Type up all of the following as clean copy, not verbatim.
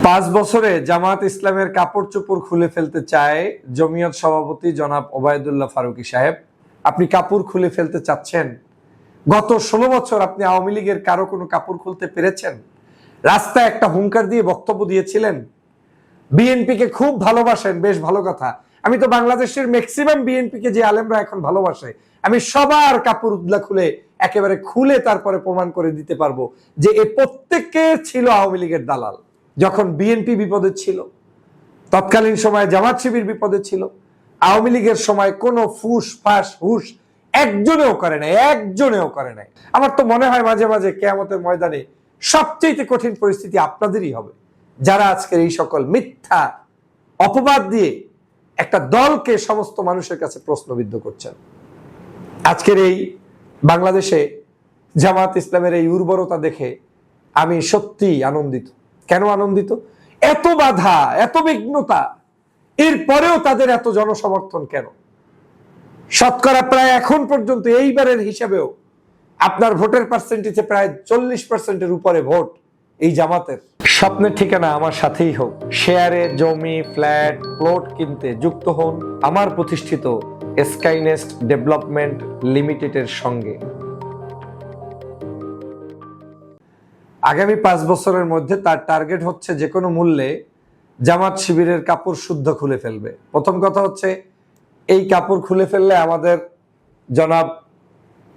5 বছরে জামাত ইসলামের কাপড় চোপড় খুলে ফেলতে চায় জমিয়ত সভাপতি জনাব ওবায়দুল্লাহ ফারুকী সাহেব। আপনি কাপড় খুলে ফেলতে চাচ্ছেন? গত 16 বছর আপনি আওয়ামী লীগের কারো কোনো কাপড় খুলতে পেরেছেন? রাস্তায় একটা হুঙ্কার দিয়ে বক্তব্য দিয়েছিলেন। বিএনপিকে খুব ভালোবাসেন, বেশ ভালো কথা। আমি তো বাংলাদেশের ম্যাক্সিমাম বিএনপিকে যে আলেমরা এখন ভালোবাসে, আমি সবার কাপড় উদলা খুলে একেবারে খুলে তারপরে প্রমাণ করে দিতে পারবো যে এ প্রত্যেককে ছিল আওয়ামী লীগের দালাল। যখন বিএনপি বিপদে ছিল, তৎকালীন সময়ে জামাত শিবির বিপদে ছিল, আওয়ামী লীগের সময় কোনো ফুস ফাস হুস একজনেও করে নাই। আমার তো মনে হয় মাঝে মাঝে কিয়ামতের ময়দানে সবচেয়ে কঠিন পরিস্থিতি আপনাদেরই হবে, যারা আজকের এই সকল মিথ্যা অপবাদ দিয়ে একটা দলকে সমস্ত মানুষের কাছে প্রশ্নবিদ্ধ করছেন। আজকের এই বাংলাদেশে জামাত ইসলামের এই উর্বরতা দেখে আমি সত্যি আনন্দিত। কেন আনন্দিত? এত বাধা, এত বিঘ্নতা, এরপরেও তাদের এত জনসমর্থন কেন? শতকরা প্রায় এখন পর্যন্ত এইবারের হিসাবেও আপনার ভোটের পার্সেন্টেজে প্রায় 40%-এর উপরে ভোট এই জামাতের। স্বপ্নের ঠিকানা আমার সাথেই হোক। শেয়ারে জমি, ফ্ল্যাট, প্লট কিনতে যুক্ত হন আমার প্রতিষ্ঠিত স্কাইনেস্ট ডেভেলপমেন্ট লিমিটেডের সঙ্গে। আগামী 5 বছরের মধ্যে তার টার্গেট হচ্ছে যে কোনো মূল্যে জামাত শিবিরের কাপড় শুদ্ধ খুলে ফেলবে। প্রথম কথা হচ্ছে, এই কাপড় খুলে ফেললে আমাদের জনাব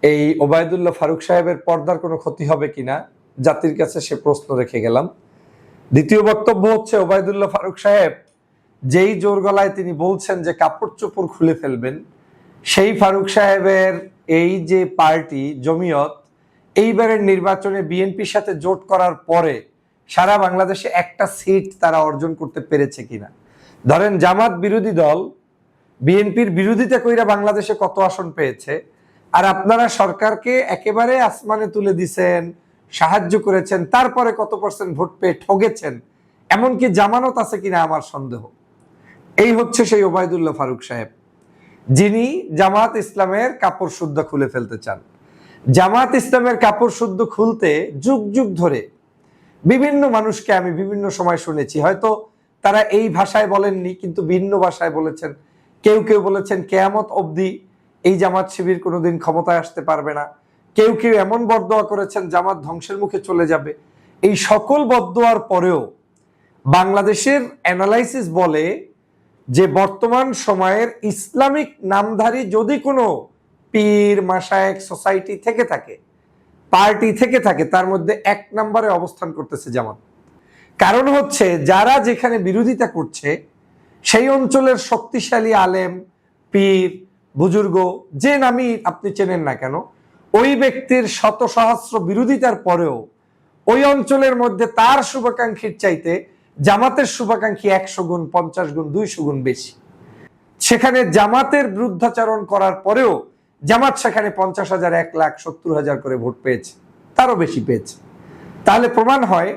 এই ওবায়দুল্লাহ ফারুক সাহেবের পর্দার কোনো ক্ষতি হবে কিনা জাতির কাছে সে প্রশ্ন রেখে গেলাম। দ্বিতীয় বক্তব্য হচ্ছে, ওবায়দুল্লাহ ফারুক সাহেব যেই জোর গলায় তিনি বলছেন যে কাপড় চোপড় খুলে ফেলবেন, সেই ফারুক সাহেবের এই যে পার্টি জমিয়ত এইবারের নির্বাচনে বিএনপির সাথে জোট করার পরে সারা বাংলাদেশে একটা সিট তারা অর্জন করতে পেরেছে কিনা। ধরেন জামাত বিরোধী দল বিএনপির বিরোধিতা কইরা বাংলাদেশে কত আসন পেয়েছে, আর আপনারা সরকারকে একেবারে আসমানে তুলে দিছেন, সাহায্য করেছেন, তারপরে কত % ভোট পেয়ে ঠগেছেন, এমনকি জামানত আছে কিনা আমার সন্দেহ। এই হচ্ছে সেই ওবায়দুল্লাহ ফারুক সাহেব, যিনি জামাত ইসলামের কাপড় শুদ্ধ খুলে ফেলতে চান। জামাত ইসলামের কাপড় শুদ্ধ খুলতে যুগ যুগ ধরে বিভিন্ন মানুষকে আমি বিভিন্ন সময় শুনেছি, হয়তো তারা এই ভাষায় বলেননি কিন্তু ভিন্ন ভাষায় বলেছেন। কেউ কেউ বলেছেন কিয়ামত অবধি এই জামাত শিবির কোনোদিন ক্ষমতায় আসতে পারবে না। কেউ কেউ এমন বদদোয়া করেছেন জামাত ধ্বংসের মুখে চলে যাবে। এই সকল বদদোয়ার পরেও বাংলাদেশের অ্যানালাইসিস বলে যে বর্তমান সময়ের ইসলামিক নামধারী যদি কোনো পীর মাশায়েখ সোসাইটি থেকে থাকে, পার্টি থেকে থাকে, তার মধ্যে 1 নম্বরে অবস্থান করতেছে জামাত। কারণ হচ্ছে, যারা যেখানে বিরোধিতা করছে সেই অঞ্চলের শক্তিশালী আলেম, পীর, বুজুর্গ, যে নামই আপনি চেনেন না কেন, ওই ব্যক্তির শত সহস্র বিরোধিতার পরেও ওই অঞ্চলের মধ্যে তার শুভাকাঙ্ক্ষীর চাইতে জামাতের শুভাকাঙ্ক্ষী 100 গুণ, 50 গুণ, 200 গুণ বেশি। সেখানে জামাতের বিরুদ্ধাচরণ করার পরেও জামাত সেখানে 50,000, 1,70,000 করে ভোট পেয়েছে, তারও বেশি পেয়েছে। তাহলে প্রমাণ হয়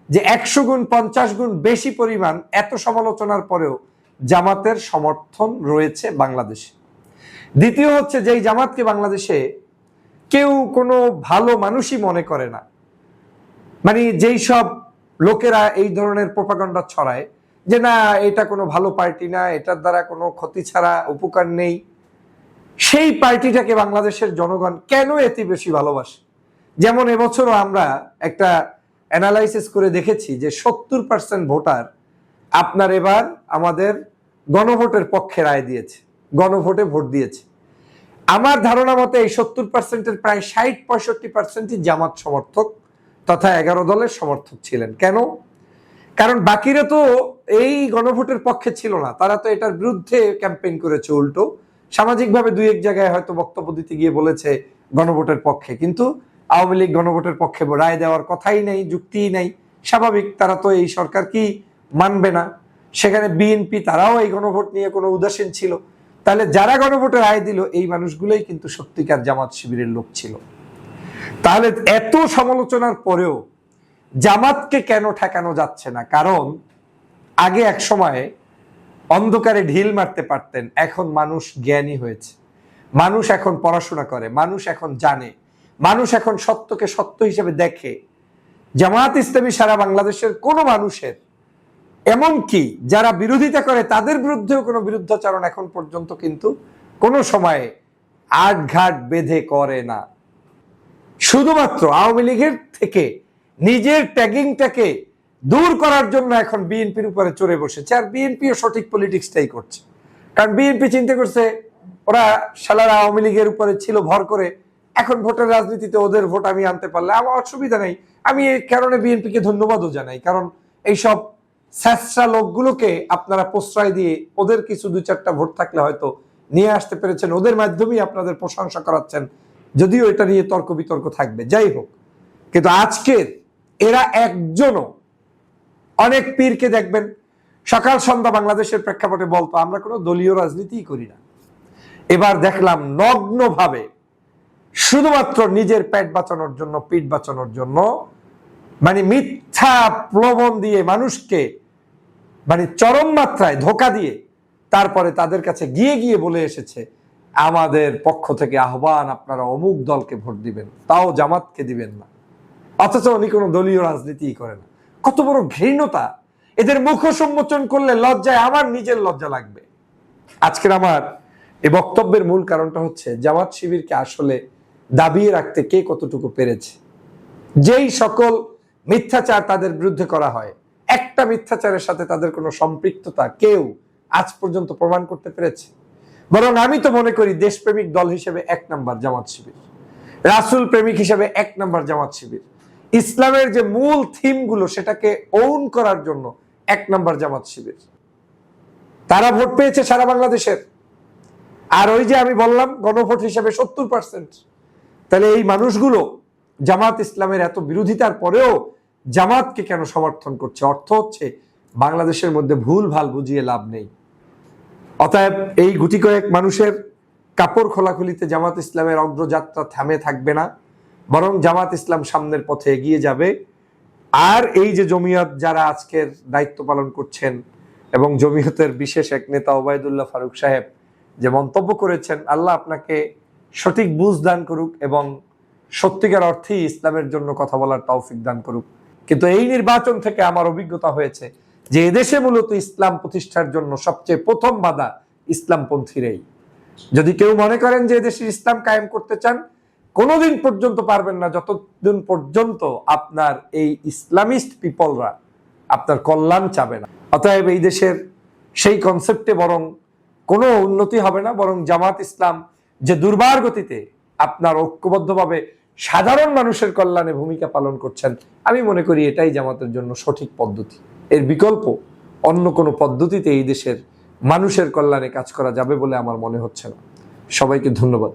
যে 100 গুণ, 50 গুণ বেশি পরিমাণ এত সমালোচনার পরেও জামাতের সমর্থন রয়েছে বাংলাদেশে। দ্বিতীয় হচ্ছে, যেই জামাতকে বাংলাদেশে কেউ কোনো ভালো মানুষই মনে করে না, মানে যেই সব লোকেরা এই ধরনের প্রোপাগান্ডা ছড়ায় যে না, এটা কোনো ভালো পার্টি না, এটার দ্বারা কোনো ক্ষতি ছাড়া উপকার নেই, সেই পার্টিটাকে বাংলাদেশের জনগণ কেন এত বেশি ভালোবাসে। যেমন এবছরও আমরা একটা অ্যানালাইসিস করে দেখেছি যে 70% ভোটার আপনার এবার আমাদের গণভোটের পক্ষে রায় দিয়েছে, গণভোটে ভোট দিয়েছে। আমার ধারণা মতে এই 70%-এর প্রায় 60-65% জামাত সমর্থক তথা 11 দলের সমর্থক ছিলেন। কেন? কারণ বাকিরা তো এই গণভোটের পক্ষে ছিল না, তারা তো এটার বিরুদ্ধে ক্যাম্পেইন করেছে। উল্টো সামাজিকভাবে 2-1 জায়গায় হয়তো বক্তব্য দিতে গিয়ে বলেছে গণভোটের পক্ষে, কিন্তু আওয়ামী লীগ গণভোটের পক্ষে রায় দেওয়ার কথাই নেই, যুক্তিই নেই। স্বাভাবিক, তারা তো এই সরকার কি মানবে না। সেখানে বিএনপি, তারাও এই গণভোট নিয়ে কোনো উদাসীন ছিল। তাহলে যারা গণভোটে রায় দিল এই মানুষগুলোই কিন্তু সত্যিকার জামাত শিবিরের লোক ছিল। তাহলে এত সমালোচনার পরেও জামাতকে কেন ঠেকানো যাচ্ছে না? কারণ আগে এক সময়ে অন্ধকারে ঢিল মারতে পারতেন, এখন মানুষ জ্ঞানী হয়েছে, মানুষ এখন পড়াশোনা করে, মানুষ এখন জানে, মানুষ এখন সত্যকে সত্য হিসেবে দেখে। জামাত ইসলামী সারা বাংলাদেশের কোনো মানুষের এমনকি যারা বিরোধিতা করে তাদের বিরুদ্ধেও কোনো বিরুদ্ধাচরণ এখন পর্যন্ত কিন্তু কোনো সময়ে আটঘাট বেঁধে করে না। শুধুমাত্র আওয়ামী লীগের থেকে নিজের ট্যাগিংটাকে দূর করার জন্য এখন বিএনপির উপরে চড়ে বসেছে, আর বিএনপিও সঠিক পলিটিক্সটাই করছে। কারণ বিএনপি চিন্তা করছে ওরা শালারা আওয়ামী লীগের উপরে ছিল ভর করে, এখন ভোটের রাজনীতিতে ওদের ভোট আমি আনতে পারলে আমার অসুবিধা নেই। আমি এই কারণে বিএনপিকে ধন্যবাদও জানাই, কারণ এইসব স্যাঁচরা লোকগুলোকে আপনারা প্রশ্রয় দিয়ে ওদের কিছু দু চারটা ভোট থাকলে হয়তো নিয়ে আসতে পেরেছেন, ওদের মাধ্যমেই আপনাদের প্রশংসা করাচ্ছেন, যদিও এটা নিয়ে তর্ক বিতর্ক থাকবে। যাই হোক, কিন্তু আজকের এরা একজনও, অনেক পীরকে দেখবেন সকাল সন্ধ্যা বাংলাদেশের প্রেক্ষাপটে বলতো আমরা কোনো দলীয় রাজনীতিই করি না। এবার দেখলাম নগ্নভাবে শুধুমাত্র নিজের পেট বাঁচানোর জন্য, পিঠ বাঁচানোর জন্য, মানে মিথ্যা প্রলোভন দিয়ে মানুষকে মানে চরম মাত্রায় ধোঁকা দিয়ে তারপরে তাদের কাছে গিয়ে গিয়ে বলে এসেছে আমাদের পক্ষ থেকে আহ্বান, আপনারা অমুক দলকে ভোট দিবেন, তাও জামাতকে দিবেন না। অথচ উনি কোনো দলীয় রাজনীতি করে না। কত বড় ঘৃণতা! এদের মুখ সম্মোচন করলে লজ্জায় আমার নিজের লজ্জা লাগবে। আজকের আমার এই বক্তব্যের মূল কারণটা হচ্ছে জামাত শিবিরকে আসলে দাবিয়ে রাখতে কে কতটুকু পেরেছে। যেই সকল মিথ্যাচার তাদের বিরুদ্ধে করা হয়, একটা মিথ্যাচারের সাথে তাদের কোনো সম্পৃক্ততা কেউ আজ পর্যন্ত প্রমাণ করতে পেরেছে? বরং আমি তো মনে করি দেশপ্রেমিক দল হিসেবে 1 নাম্বার জামাত শিবির, রাসূল প্রেমিক হিসেবে 1 নাম্বার জামাত শিবির, ইসলামের যে মূল থিমগুলো সেটাকে ওন করার জন্য 1 নাম্বার জামাত শিবির। তারা ভোট পেয়েছে সারা বাংলাদেশের, আর ওই যে আমি বললাম গণভোট হিসেবে 70%। তাহলে এই মানুষগুলো জামাত ইসলামের এত বিরোধিতার পরেও জামাতকে কেন সমর্থন করছে? অর্থ হচ্ছে বাংলাদেশের মধ্যে ভুল ভাল বুঝিয়ে লাভ নেই। অতএব এই গুটি কয়েক মানুষের কাপড় খোলাখুলিতে জামাত ইসলামের অগ্রযাত্রা থামে থাকবে না, বরং জামাত ইসলাম সামনের পথে এগিয়ে যাবে। আর এই যে জমিয়ত যারা আজকের দায়িত্ব পালন করছেন এবং জমিয়তের বিশেষ এক নেতা ওবায়দুল্লাহ ফারুক সাহেব যে মন্তব্য করেছেন, আল্লাহ আপনাকে সঠিক বুঝ দান করুক এবং সত্যিকার অর্থেই ইসলামের জন্য কথা বলার তৌফিক দান করুক। কিন্তু এই নির্বাচন থেকে আমার অভিজ্ঞতা হয়েছে যে এদেশে মূলত ইসলাম প্রতিষ্ঠার জন্য সবচেয়ে প্রথম বাধা ইসলামপন্থীরাই। যদি কেউ মনে করেন যে এদেশের ইসলাম কায়েম করতে চান, কোনোদিন পর্যন্ত পারবেন না যতদিন পর্যন্ত আপনার এই ইসলামিস্ট পিপলরা আপনার কল্যাণ চাবে না। অতএব এই দেশের সেই কনসেপ্টে বরং কোনো উন্নতি হবে না, বরং জামাত ইসলাম যে দুর্বার গতিতে আপনার ঐক্যবদ্ধভাবে সাধারণ মানুষের কল্যাণে ভূমিকা পালন করছেন, আমি মনে করি এটাই জামাতের জন্য সঠিক পদ্ধতি। এর বিকল্প অন্য কোনো পদ্ধতিতে এই দেশের মানুষের কল্যাণে কাজ করা যাবে বলে আমার মনে হচ্ছে না। সবাইকে ধন্যবাদ।